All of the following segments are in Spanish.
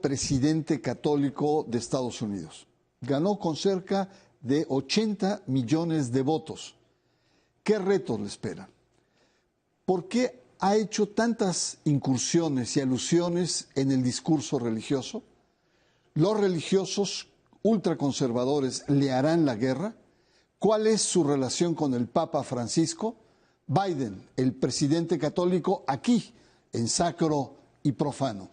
presidente católico de Estados Unidos. Ganó con cerca de 80 millones de votos. ¿Qué retos le esperan? ¿Por qué ha hecho tantas incursiones y alusiones en el discurso religioso? ¿Los religiosos ultraconservadores le harán la guerra? ¿Cuál es su relación con el Papa Francisco? Biden, el presidente católico, aquí, en Sacro y Profano.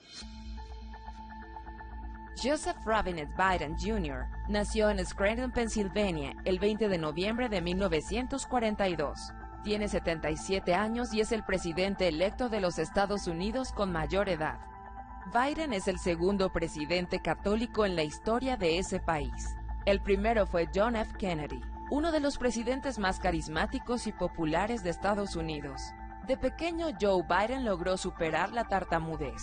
Joseph Robinette Biden Jr. nació en Scranton, Pensilvania, el 20 de noviembre de 1942. Tiene 77 años y es el presidente electo de los Estados Unidos con mayor edad. Biden es el segundo presidente católico en la historia de ese país. El primero fue John F. Kennedy, uno de los presidentes más carismáticos y populares de Estados Unidos. De pequeño, Joe Biden logró superar la tartamudez.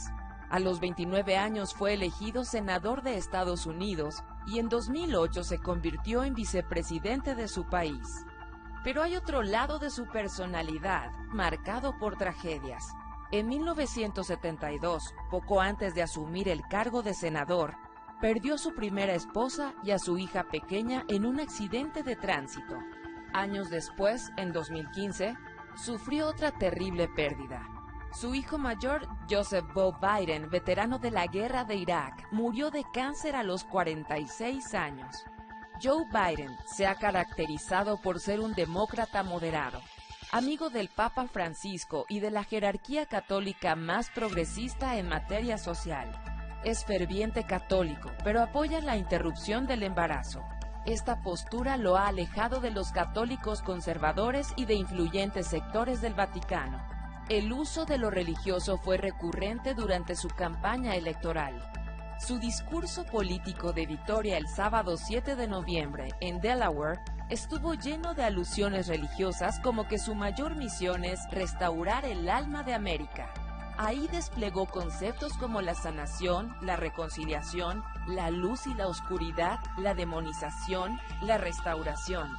A los 29 años fue elegido senador de Estados Unidos y en 2008 se convirtió en vicepresidente de su país. Pero hay otro lado de su personalidad, marcado por tragedias. En 1972, poco antes de asumir el cargo de senador, perdió a su primera esposa y a su hija pequeña en un accidente de tránsito. Años después, en 2015, sufrió otra terrible pérdida. Su hijo mayor, Joseph Bo Biden, veterano de la guerra de Irak, murió de cáncer a los 46 años. Joe Biden se ha caracterizado por ser un demócrata moderado, amigo del Papa Francisco y de la jerarquía católica más progresista en materia social. Es ferviente católico, pero apoya la interrupción del embarazo. Esta postura lo ha alejado de los católicos conservadores y de influyentes sectores del Vaticano. El uso de lo religioso fue recurrente durante su campaña electoral. Su discurso político de victoria el sábado 7 de noviembre en Delaware estuvo lleno de alusiones religiosas, como que su mayor misión es restaurar el alma de América. Ahí desplegó conceptos como la sanación, la reconciliación, la luz y la oscuridad, la demonización, la restauración.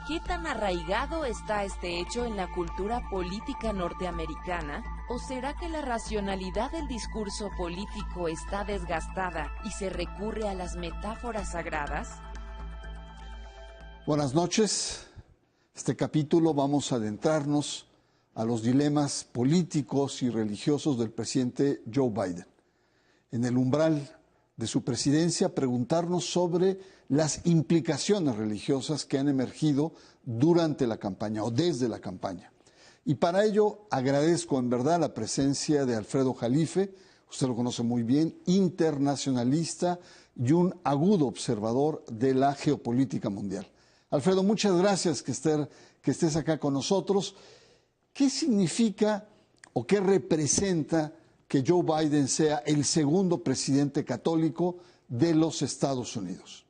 ¿Qué tan arraigado está este hecho en la cultura política norteamericana? ¿O será que la racionalidad del discurso político está desgastada y se recurre a las metáforas sagradas? Buenas noches. Este capítulo vamos a adentrarnos a los dilemas políticos y religiosos del presidente Joe Biden. En el umbral de su presidencia, preguntarnos sobre las implicaciones religiosas que han emergido durante la campaña o desde la campaña. Y para ello agradezco en verdad la presencia de Alfredo Jalife, usted lo conoce muy bien, internacionalista y un agudo observador de la geopolítica mundial. Alfredo, muchas gracias que estés acá con nosotros. ¿Qué significa o qué representa que Joe Biden sea el segundo presidente católico de los Estados Unidos?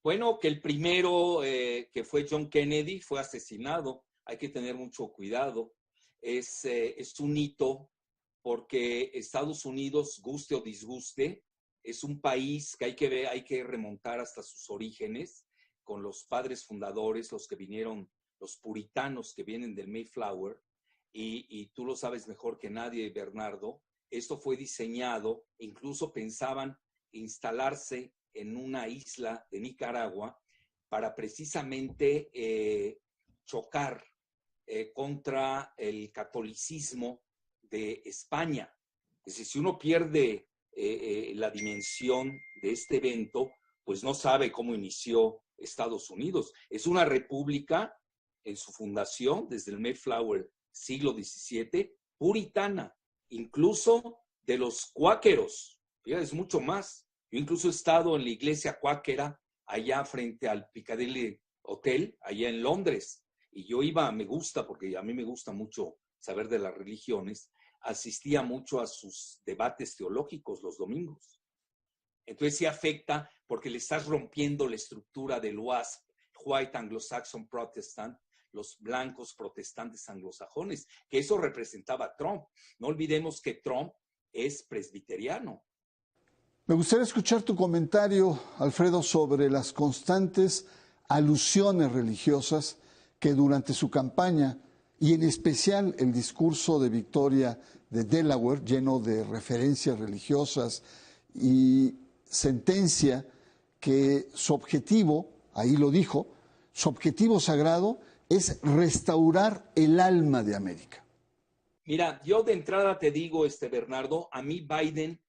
Bueno, que el primero, que fue John Kennedy, fue asesinado. Hay que tener mucho cuidado. Es un hito porque Estados Unidos, guste o disguste, es un país que hay que remontar hasta sus orígenes, con los padres fundadores, los que vinieron, los puritanos que vienen del Mayflower, y tú lo sabes mejor que nadie, Bernardo. Esto fue diseñado, incluso pensaban instalarse en una isla de Nicaragua para precisamente chocar contra el catolicismo de España. Es decir, si uno pierde la dimensión de este evento, pues no sabe cómo inició Estados Unidos. Es una república en su fundación, desde el Mayflower, siglo XVII, puritana, incluso de los cuáqueros. Fíjate, es mucho más. Yo incluso he estado en la iglesia cuáquera, allá frente al Piccadilly Hotel, allá en Londres. Y yo iba, me gusta, porque a mí me gusta mucho saber de las religiones, asistía mucho a sus debates teológicos los domingos. Entonces sí afecta, porque le estás rompiendo la estructura del WASP, White Anglo-Saxon Protestant, los blancos protestantes anglosajones, que eso representaba a Trump. No olvidemos que Trump es presbiteriano. Me gustaría escuchar tu comentario, Alfredo, sobre las constantes alusiones religiosas que durante su campaña, y en especial el discurso de victoria de Delaware, lleno de referencias religiosas, y sentencia que su objetivo, ahí lo dijo, su objetivo sagrado es restaurar el alma de América. Mira, yo de entrada te digo, Bernardo, a mí Biden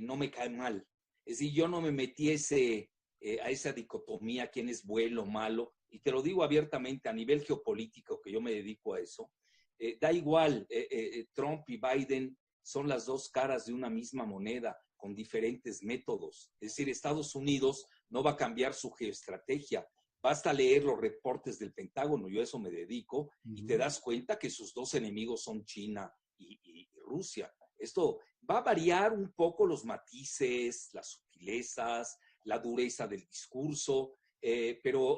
no me cae mal. Es decir, yo no me metí a esa dicotomía, quién es bueno o malo, y te lo digo abiertamente, a nivel geopolítico, que yo me dedico a eso, da igual, Trump y Biden son las dos caras de una misma moneda, con diferentes métodos. Es decir, Estados Unidos no va a cambiar su geoestrategia. Basta leer los reportes del Pentágono, yo a eso me dedico, y te das cuenta que sus dos enemigos son China y Rusia. Esto va a variar un poco los matices, las sutilezas, la dureza del discurso, pero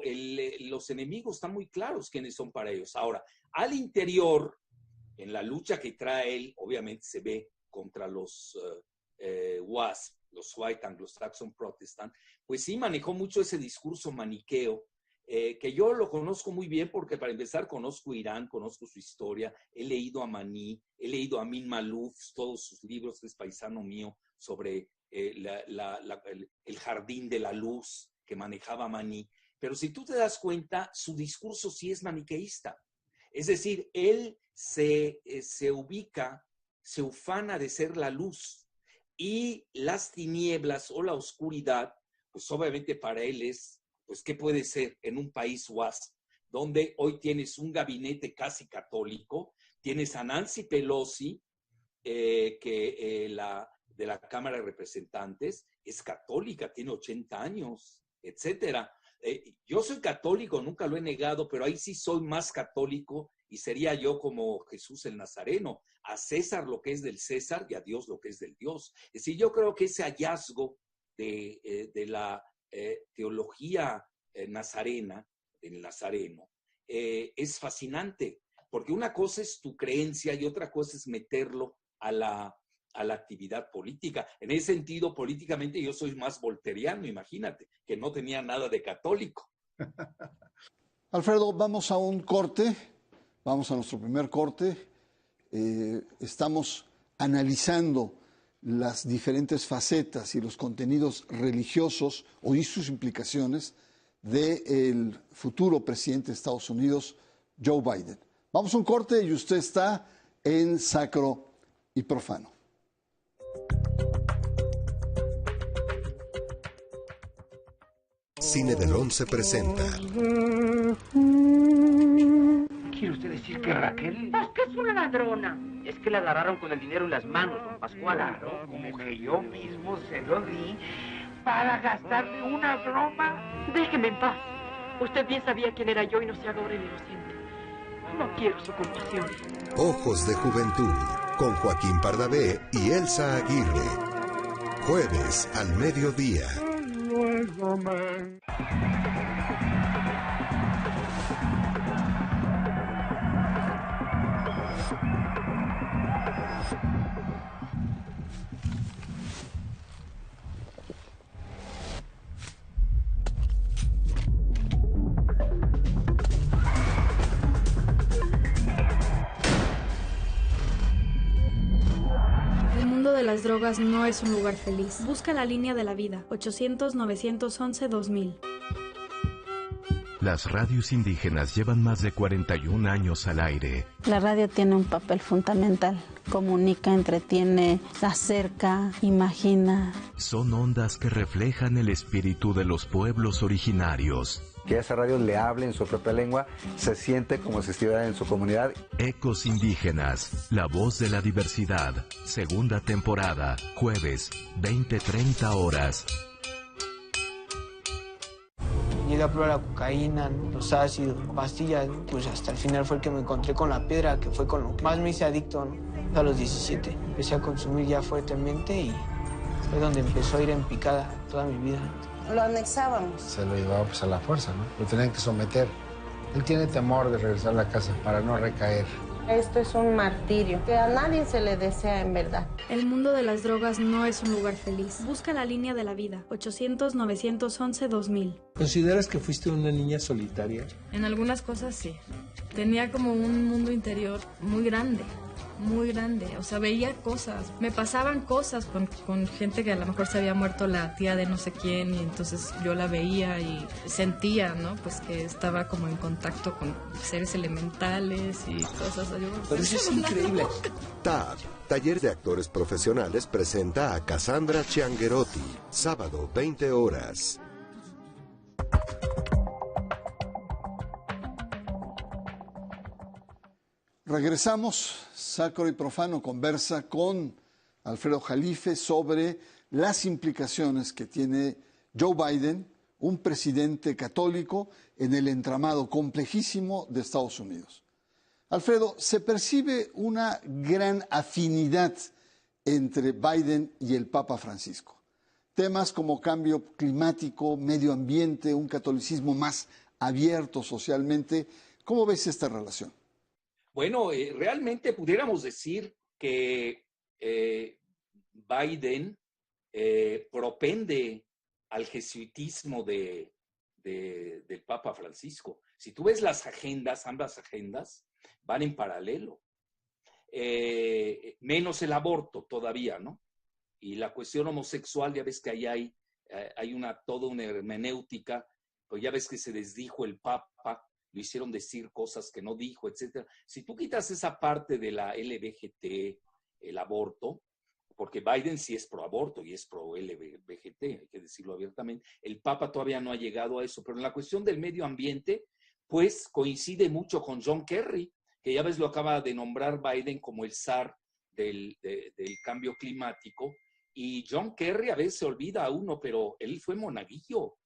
los enemigos están muy claros quiénes son para ellos. Ahora, al interior, en la lucha que trae él, obviamente se ve contra los WASP, los White Anglo-Saxon Protestant, pues sí manejó mucho ese discurso maniqueo, que yo lo conozco muy bien porque para empezar conozco Irán, conozco su historia, he leído a Maní, he leído a Amin Maalouf, todos sus libros, es paisano mío, sobre el jardín de la luz que manejaba Maní. Pero si tú te das cuenta, su discurso sí es maniqueísta. Es decir, él se ubica, se ufana de ser la luz, y las tinieblas o la oscuridad, pues obviamente para él es, pues ¿qué puede ser en un país WASP, donde hoy tienes un gabinete casi católico, tienes a Nancy Pelosi, de la Cámara de Representantes, es católica, tiene 80 años, etcétera. Yo soy católico, nunca lo he negado, pero ahí sí soy más católico y sería yo como Jesús el Nazareno, a César lo que es del César y a Dios lo que es del Dios. Es decir, yo creo que ese hallazgo de la teología nazarena, del Nazareno, es fascinante, porque una cosa es tu creencia y otra cosa es meterlo a la actividad política. En ese sentido, políticamente yo soy más volteriano, imagínate, que no tenía nada de católico. Alfredo, vamos a un corte, vamos a nuestro primer corte. Estamos analizando las diferentes facetas y los contenidos religiosos y sus implicaciones del futuro presidente de Estados Unidos, Joe Biden. Vamos a un corte y usted está en Sacro y Profano. Cine del 11 presenta. ¿Quiere usted decir que Raquel? Pues que es una ladrona. Es que la agarraron con el dinero en las manos, don Pascual. Claro, como que yo mismo se lo di para gastarle una broma. Déjeme en paz. Usted bien sabía quién era yo y no se haga ahora el inocente. No quiero su compasión. Ojos de Juventud, con Joaquín Pardavé y Elsa Aguirre. Jueves al mediodía. El mundo de las drogas no es un lugar feliz. Busca la línea de la vida. 800-911-2000. Las radios indígenas llevan más de 41 años al aire. La radio tiene un papel fundamental. Comunica, entretiene, acerca, imagina. Son ondas que reflejan el espíritu de los pueblos originarios. Que a esa radio le hable en su propia lengua, se siente como si estuviera en su comunidad. Ecos Indígenas, la voz de la diversidad. Segunda temporada, jueves, 20:30 horas. Llegué a probar la cocaína, los ácidos, pastillas, pues hasta el final fue el que me encontré con la piedra, que fue con lo que más me hice adicto, ¿no? A los 17 empecé a consumir ya fuertemente y fue donde empezó a ir en picada toda mi vida. Lo anexábamos. Se lo llevaba pues a la fuerza, ¿no? Lo tenían que someter. Él tiene temor de regresar a la casa para no recaer. Esto es un martirio que a nadie se le desea en verdad. El mundo de las drogas no es un lugar feliz. Busca la línea de la vida. 800-911-2000. ¿Consideras que fuiste una niña solitaria? En algunas cosas sí. Tenía como un mundo interior muy grande. muy grande. O sea, veía cosas, me pasaban cosas con gente que a lo mejor se había muerto la tía de no sé quién, y entonces yo la veía y sentía, ¿no? Pues que estaba como en contacto con seres elementales y cosas. Pero eso es increíble. TAP, Taller de Actores Profesionales, presenta a Cassandra Ciangherotti, sábado 20 horas. Regresamos. Sacro y Profano conversa con Alfredo Jalife sobre las implicaciones que tiene Joe Biden, un presidente católico, en el entramado complejísimo de Estados Unidos. Alfredo, se percibe una gran afinidad entre Biden y el Papa Francisco. Temas como cambio climático, medio ambiente, un catolicismo más abierto socialmente. ¿Cómo ves esta relación? Bueno, realmente pudiéramos decir que Biden propende al jesuitismo del Papa Francisco. Si tú ves las agendas, ambas agendas van en paralelo. Menos el aborto todavía, ¿no? Y la cuestión homosexual, ya ves que ahí hay toda una hermenéutica, pues ya ves que se desdijo el Papa, lo hicieron decir cosas que no dijo, etcétera. Si tú quitas esa parte de la LBGT, el aborto, porque Biden sí es pro aborto y es pro LBGT, hay que decirlo abiertamente, el Papa todavía no ha llegado a eso, pero en la cuestión del medio ambiente, pues coincide mucho con John Kerry, que ya ves lo acaba de nombrar Biden como el zar del cambio climático, y John Kerry a veces se olvida a uno, pero él fue monaguillo,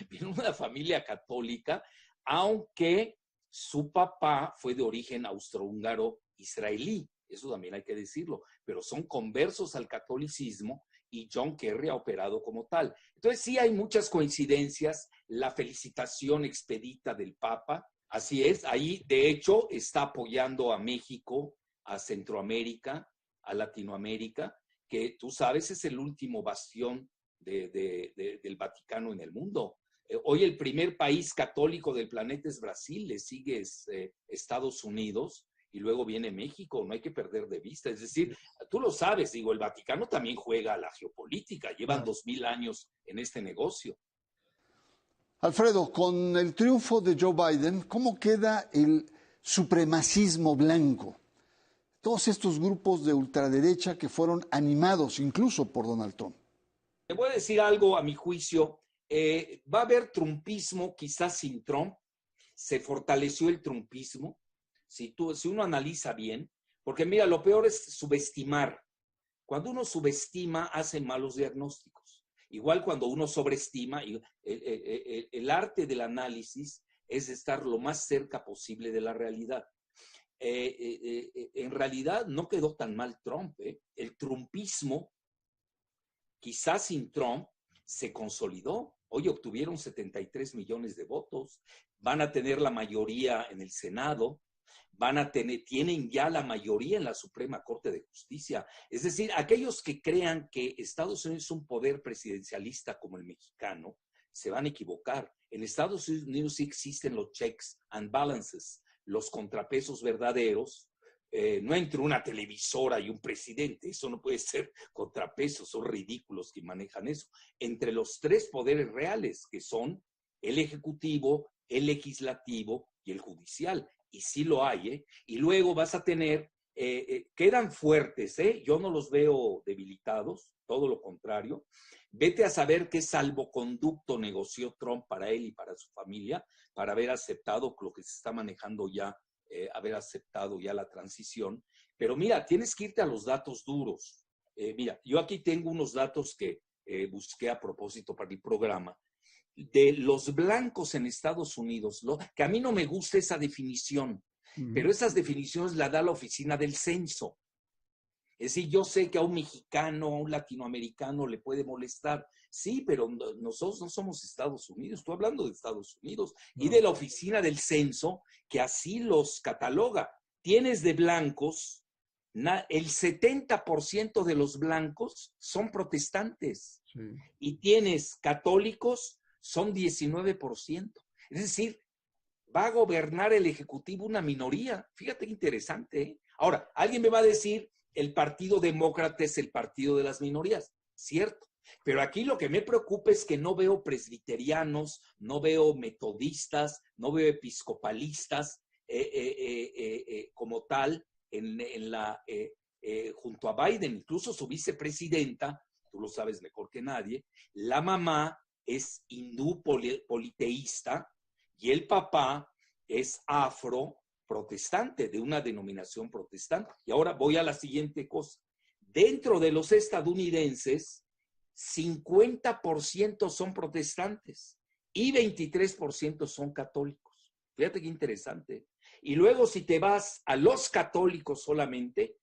viene de una familia católica, aunque su papá fue de origen austrohúngaro israelí, eso también hay que decirlo, pero son conversos al catolicismo y John Kerry ha operado como tal. Entonces sí hay muchas coincidencias, la felicitación expedita del Papa, así es, ahí de hecho está apoyando a México, a Centroamérica, a Latinoamérica, que tú sabes es el último bastión del Vaticano en el mundo. Hoy el primer país católico del planeta es Brasil, le sigue Estados Unidos y luego viene México, no hay que perder de vista. Es decir, tú lo sabes, digo, el Vaticano también juega a la geopolítica, llevan 2000 años en este negocio. Alfredo, con el triunfo de Joe Biden, ¿cómo queda el supremacismo blanco? Todos estos grupos de ultraderecha que fueron animados incluso por Donald Trump. Te voy a decir algo a mi juicio. Va a haber trumpismo quizás sin Trump, se fortaleció el trumpismo, si uno analiza bien, porque mira, lo peor es subestimar. Cuando uno subestima, hace malos diagnósticos. Igual cuando uno sobreestima, el arte del análisis es estar lo más cerca posible de la realidad. En realidad no quedó tan mal Trump. El trumpismo, quizás sin Trump, se consolidó. Hoy obtuvieron 73 millones de votos, van a tener la mayoría en el Senado, tienen ya la mayoría en la Suprema Corte de Justicia. Es decir, aquellos que crean que Estados Unidos es un poder presidencialista como el mexicano, se van a equivocar. En Estados Unidos sí existen los checks and balances, los contrapesos verdaderos. No entre una televisora y un presidente, eso no puede ser contrapeso, son ridículos que manejan eso. Entre los tres poderes reales, que son el ejecutivo, el legislativo y el judicial, y sí lo hay, y luego vas a tener, quedan fuertes, yo no los veo debilitados, todo lo contrario. Vete a saber qué salvoconducto negoció Trump para él y para su familia, para haber aceptado lo que se está manejando ya, haber aceptado ya la transición. Pero mira, tienes que irte a los datos duros. Mira, yo aquí tengo unos datos que busqué a propósito para el programa, de los blancos en Estados Unidos, que a mí no me gusta esa definición, pero esas definiciones la da la Oficina del Censo. Es decir, yo sé que a un mexicano, a un latinoamericano le puede molestar. Sí, pero nosotros no somos Estados Unidos. Estoy hablando de Estados Unidos y de la Oficina del Censo, que así los cataloga. Tienes de blancos, el 70% de los blancos son protestantes. Sí. Y tienes católicos, son 19%. Es decir, va a gobernar el Ejecutivo una minoría. Fíjate qué interesante, Ahora, alguien me va a decir, el Partido Demócrata es el partido de las minorías. Cierto. Pero aquí lo que me preocupa es que no veo presbiterianos, no veo metodistas, no veo episcopalistas como tal junto a Biden. Incluso su vicepresidenta, tú lo sabes mejor que nadie, la mamá es hindú politeísta y el papá es afro-protestante, de una denominación protestante. Y ahora voy a la siguiente cosa. Dentro de los estadounidenses, 50% son protestantes y 23% son católicos. Fíjate qué interesante. Y luego si te vas a los católicos solamente,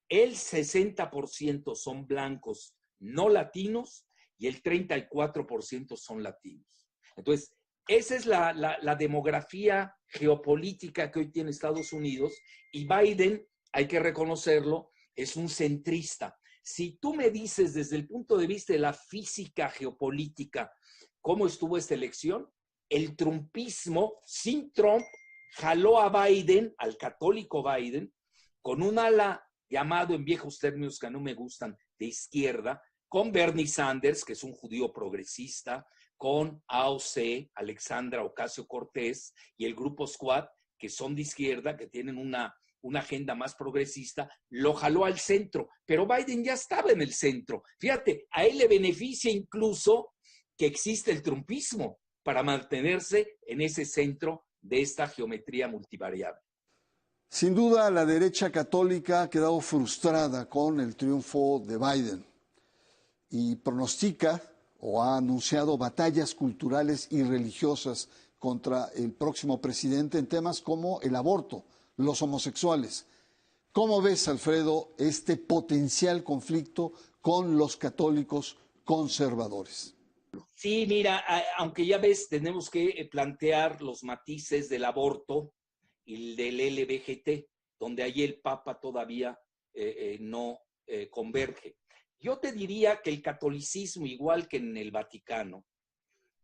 el 60% son blancos no latinos y el 34% son latinos. Entonces, esa es la demografía geopolítica que hoy tiene Estados Unidos, y Biden, hay que reconocerlo, es un centrista. Si tú me dices desde el punto de vista de la física geopolítica cómo estuvo esta elección, el trumpismo sin Trump jaló a Biden, al católico Biden, con un ala llamado en viejos términos que no me gustan, de izquierda, con Bernie Sanders, que es un judío progresista, con AOC, Alexandra Ocasio-Cortez, y el grupo Squad, que son de izquierda, que tienen una agenda más progresista, lo jaló al centro, pero Biden ya estaba en el centro. Fíjate, a él le beneficia incluso que existe el trumpismo para mantenerse en ese centro de esta geometría multivariable. Sin duda, la derecha católica ha quedado frustrada con el triunfo de Biden y pronostica o ha anunciado batallas culturales y religiosas contra el próximo presidente en temas como el aborto, los homosexuales. ¿Cómo ves, Alfredo, este potencial conflicto con los católicos conservadores? Sí, mira, aunque ya ves, tenemos que plantear los matices del aborto y del LBGT, donde ahí el Papa todavía no converge. Yo te diría que el catolicismo, igual que en el Vaticano,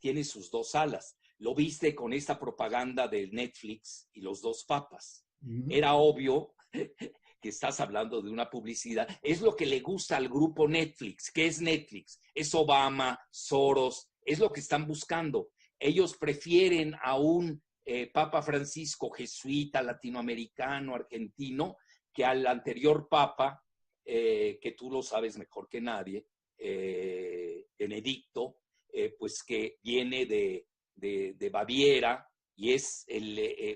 tiene sus dos alas. Lo viste con esta propaganda de Netflix y los dos papas. Era obvio que estás hablando de una publicidad. Es lo que le gusta al grupo Netflix. ¿Qué es Netflix? Es Obama, Soros, es lo que están buscando. Ellos prefieren a un Papa Francisco jesuita, latinoamericano, argentino, que al anterior Papa, que tú lo sabes mejor que nadie, Benedicto, pues que viene de Baviera y es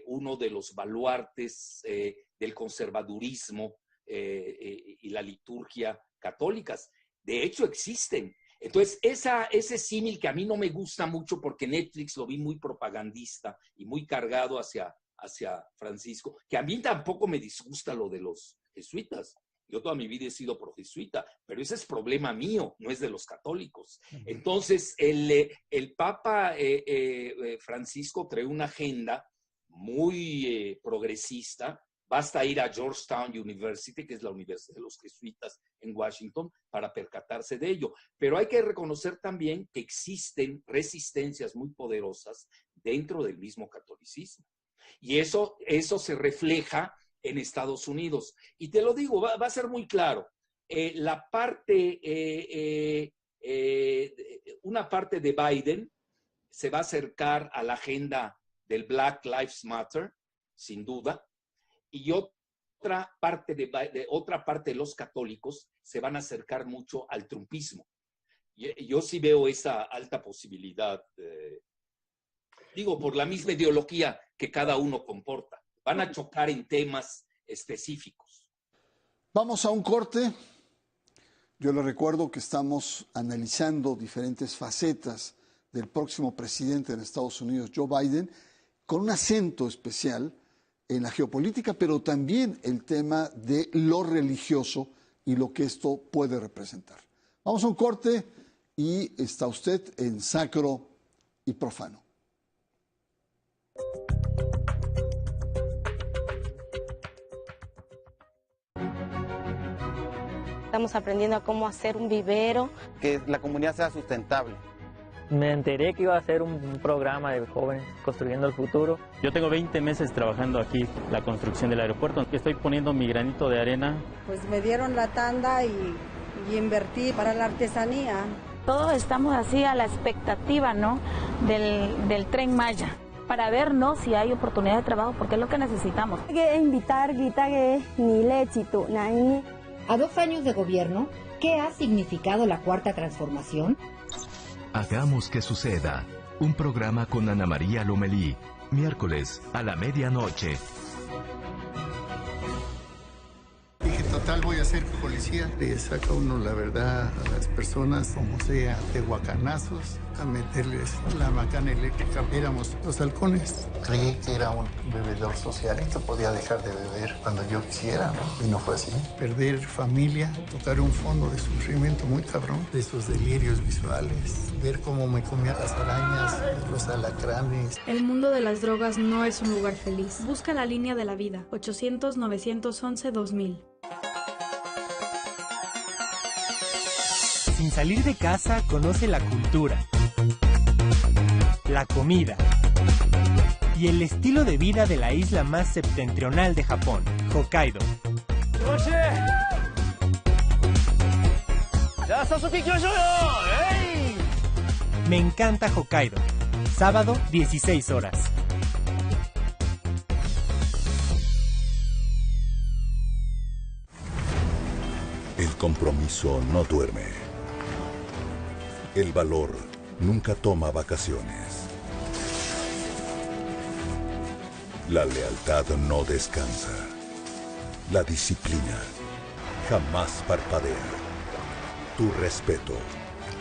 uno de los baluartes del conservadurismo y la liturgia católicas. De hecho, existen. Entonces, ese símil que a mí no me gusta mucho porque Netflix lo vi muy propagandista y muy cargado hacia Francisco, que a mí tampoco me disgusta lo de los jesuitas. Yo toda mi vida he sido projesuita, pero ese es problema mío, no es de los católicos. Entonces, el Papa Francisco trae una agenda muy progresista. Basta ir a Georgetown University, que es la universidad de los jesuitas en Washington, para percatarse de ello. Pero hay que reconocer también que existen resistencias muy poderosas dentro del mismo catolicismo. Y eso se refleja en Estados Unidos. Y te lo digo, va a ser muy claro. Una parte de Biden se va a acercar a la agenda del Black Lives Matter, sin duda, y otra parte de los católicos se van a acercar mucho al trumpismo. Yo sí veo esa alta posibilidad, digo, por la misma ideología que cada uno comporta. Van a chocar en temas específicos. Vamos a un corte. Yo les recuerdo que estamos analizando diferentes facetas del próximo presidente de Estados Unidos, Joe Biden, con un acento especial en la geopolítica, pero también el tema de lo religioso y lo que esto puede representar. Vamos a un corte y está usted en Sacro y Profano. Estamos aprendiendo a cómo hacer un vivero. Que la comunidad sea sustentable. Me enteré que iba a hacer un programa de jóvenes construyendo el futuro. Yo tengo 20 meses trabajando aquí, la construcción del aeropuerto. Estoy poniendo mi granito de arena. Pues me dieron la tanda y invertí para la artesanía. Todos estamos así a la expectativa, ¿no? del Tren Maya, para ver, ¿no?, si hay oportunidad de trabajo, porque es lo que necesitamos. A 2 años de gobierno, ¿qué ha significado la Cuarta Transformación? Hagamos que suceda. Un programa con Ana María Lomelí. Miércoles a la medianoche. Dije, total, voy a ser policía. Le saca uno la verdad a las personas, como sea, de guacanazos, a meterles la macana eléctrica. Éramos los halcones. Creí que era un bebedor social y que podía dejar de beber cuando yo quisiera, ¿no? Y no fue así. Perder familia, tocar un fondo de sufrimiento muy cabrón, de esos delirios visuales, ver cómo me comían las arañas, los alacranes. El mundo de las drogas no es un lugar feliz. Busca la línea de la vida. 800-911-2000. Sin salir de casa, conoce la cultura, la comida y el estilo de vida de la isla más septentrional de Japón, Hokkaido. Me encanta Hokkaido. Sábado, 16 horas. El compromiso no duerme. El valor nunca toma vacaciones. La lealtad no descansa. La disciplina jamás parpadea. Tu respeto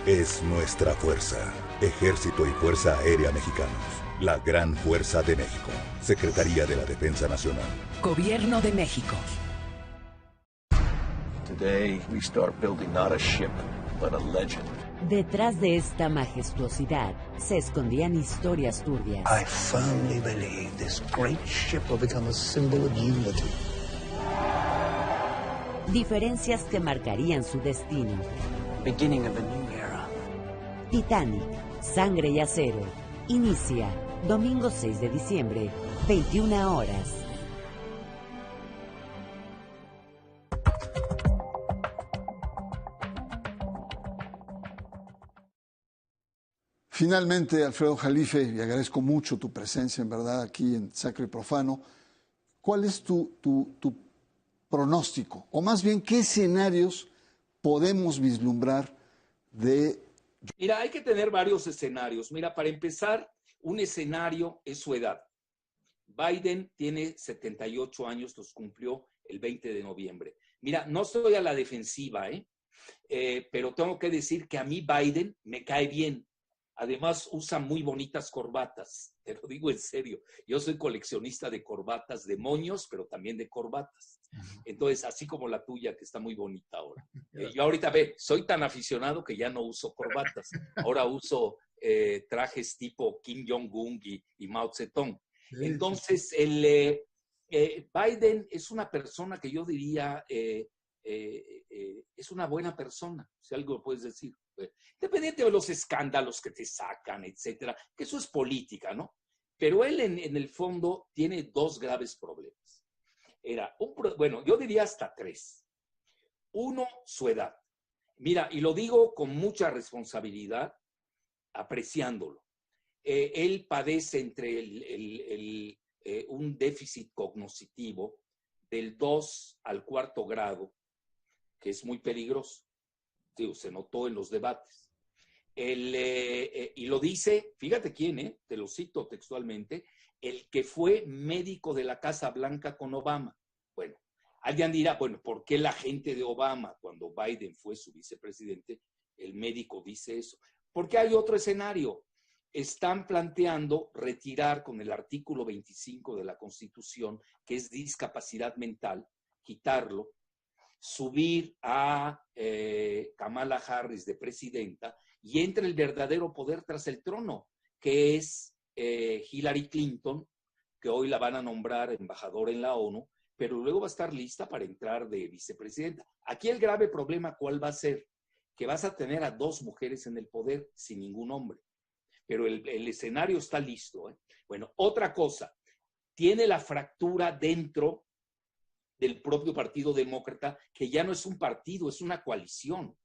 es nuestra fuerza. Ejército y Fuerza Aérea Mexicanos. La gran fuerza de México. Secretaría de la Defensa Nacional. Gobierno de México. Today we start building not a ship, but a legend. Detrás de esta majestuosidad se escondían historias turbias. I firmly believe this great ship will become a symbol of unity. Diferencias que marcarían su destino. Beginning of a new era. Titanic, Sangre y Acero. Inicia domingo 6 de diciembre, 21 horas. Finalmente, Alfredo Jalife, y agradezco mucho tu presencia, en verdad, aquí en Sacro y Profano. ¿Cuál es tu pronóstico? O más bien, ¿qué escenarios podemos vislumbrar de... Mira, hay que tener varios escenarios. Mira, para empezar, un escenario es su edad. Biden tiene 78 años, los cumplió el 20 de noviembre. Mira, no estoy a la defensiva, pero tengo que decir que a mí Biden me cae bien. Además, usa muy bonitas corbatas, te lo digo en serio. Yo soy coleccionista de corbatas, de moños, pero también de corbatas. Entonces, así como la tuya, que está muy bonita ahora. Yo ahorita, soy tan aficionado que ya no uso corbatas. Ahora uso trajes tipo Kim Jong-un y Mao Zedong. Entonces, Biden es una persona que yo diría es una buena persona, si algo lo puedes decir. Independiente de los escándalos que te sacan, etcétera, que eso es política, ¿no? Pero él en el fondo tiene dos graves problemas. Bueno, yo diría hasta tres. Uno, su edad. Mira, y lo digo con mucha responsabilidad, apreciándolo. Él padece entre un déficit cognitivo del 2 al 4 grado, que es muy peligroso. Digo, se notó en los debates. Y lo dice, fíjate quién, te lo cito textualmente, el que fue médico de la Casa Blanca con Obama. Bueno, alguien dirá, bueno, ¿por qué la gente de Obama, cuando Biden fue su vicepresidente, el médico dice eso? Porque hay otro escenario. Están planteando retirar con el artículo 25 de la Constitución, que es discapacidad mental, quitarlo, subir a Kamala Harris de presidenta y entre el verdadero poder tras el trono, que es Hillary Clinton, que hoy la van a nombrar embajadora en la ONU, pero luego va a estar lista para entrar de vicepresidenta. Aquí el grave problema, ¿cuál va a ser? Que vas a tener a dos mujeres en el poder sin ningún hombre. pero el escenario está listo, ¿eh? Bueno, otra cosa, tiene la fractura dentro del propio Partido Demócrata, que ya no es un partido, es una coalición.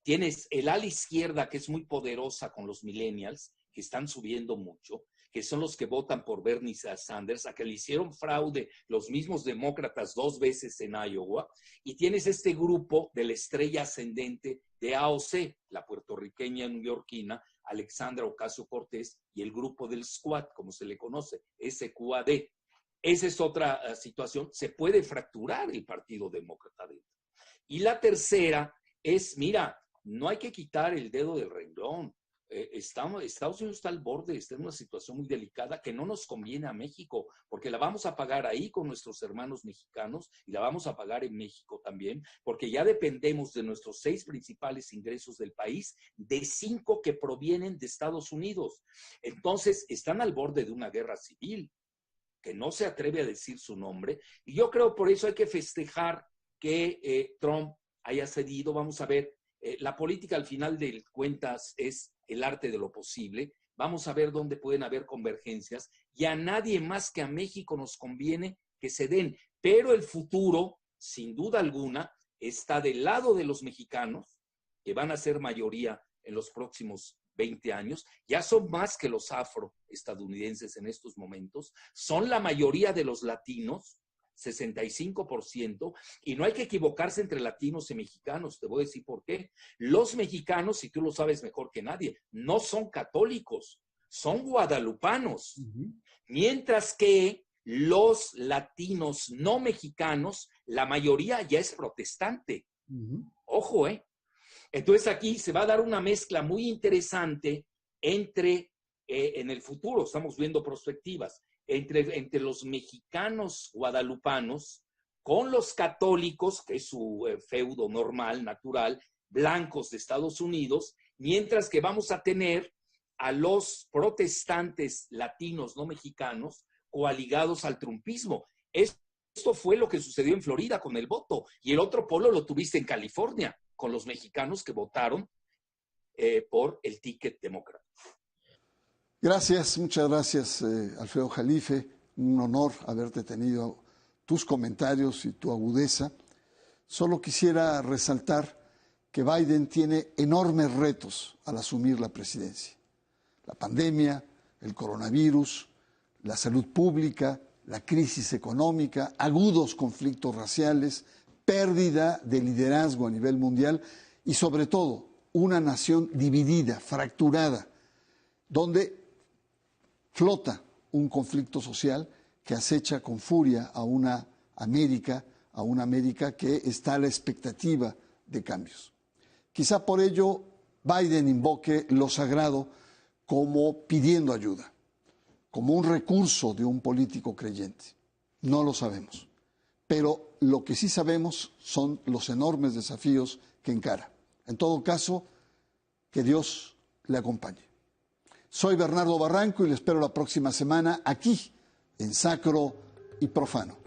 Tienes el ala izquierda, que es muy poderosa con los millennials, que están subiendo mucho, que son los que votan por Bernie Sanders, a que le hicieron fraude los mismos demócratas 2 veces en Iowa, y tienes este grupo de la estrella ascendente de AOC, la puertorriqueña neoyorquina, Alexandra Ocasio-Cortez, y el grupo del Squad, como se le conoce, SQAD. Esa es otra situación. Se puede fracturar el Partido Demócrata dentro. Y la tercera es, mira, no hay que quitar el dedo del renglón. Estados Unidos está al borde, está en una situación muy delicada que no nos conviene a México, porque la vamos a pagar ahí con nuestros hermanos mexicanos y la vamos a pagar en México también, porque ya dependemos de nuestros 6 principales ingresos del país, de 5 que provienen de Estados Unidos. Entonces, están al borde de una guerra civil, que no se atreve a decir su nombre, y yo creo por eso hay que festejar que Trump haya cedido. Vamos a ver, la política al final de cuentas es el arte de lo posible. Vamos a ver dónde pueden haber convergencias, y a nadie más que a México nos conviene que se den, pero el futuro, sin duda alguna, está del lado de los mexicanos, que van a ser mayoría en los próximos 20 años, ya son más que los afroestadounidenses en estos momentos, son la mayoría de los latinos, 65%, y no hay que equivocarse entre latinos y mexicanos. Te voy a decir por qué. Los mexicanos, y tú lo sabes mejor que nadie, no son católicos, son guadalupanos. Mientras que los latinos no mexicanos, la mayoría ya es protestante. Ojo, ¿eh? Entonces aquí se va a dar una mezcla muy interesante entre, en el futuro, estamos viendo perspectivas, entre los mexicanos guadalupanos con los católicos, que es su feudo normal, natural, blancos de Estados Unidos, mientras que vamos a tener a los protestantes latinos no mexicanos coaligados al trumpismo. Esto fue lo que sucedió en Florida con el voto, y el otro polo lo tuviste en California, con los mexicanos que votaron por el ticket demócrata. Gracias, muchas gracias, Alfredo Jalife. Un honor haberte tenido, tus comentarios y tu agudeza. Solo quisiera resaltar que Biden tiene enormes retos al asumir la presidencia. La pandemia, el coronavirus, la salud pública, la crisis económica, agudos conflictos raciales, pérdida de liderazgo a nivel mundial y sobre todo una nación dividida, fracturada, donde flota un conflicto social que acecha con furia a una América que está a la expectativa de cambios. Quizá por ello Biden invoque lo sagrado como pidiendo ayuda, como un recurso de un político creyente. No lo sabemos, pero lo que sí sabemos son los enormes desafíos que encara. En todo caso, que Dios le acompañe. Soy Bernardo Barranco y le espero la próxima semana aquí, en Sacro y Profano.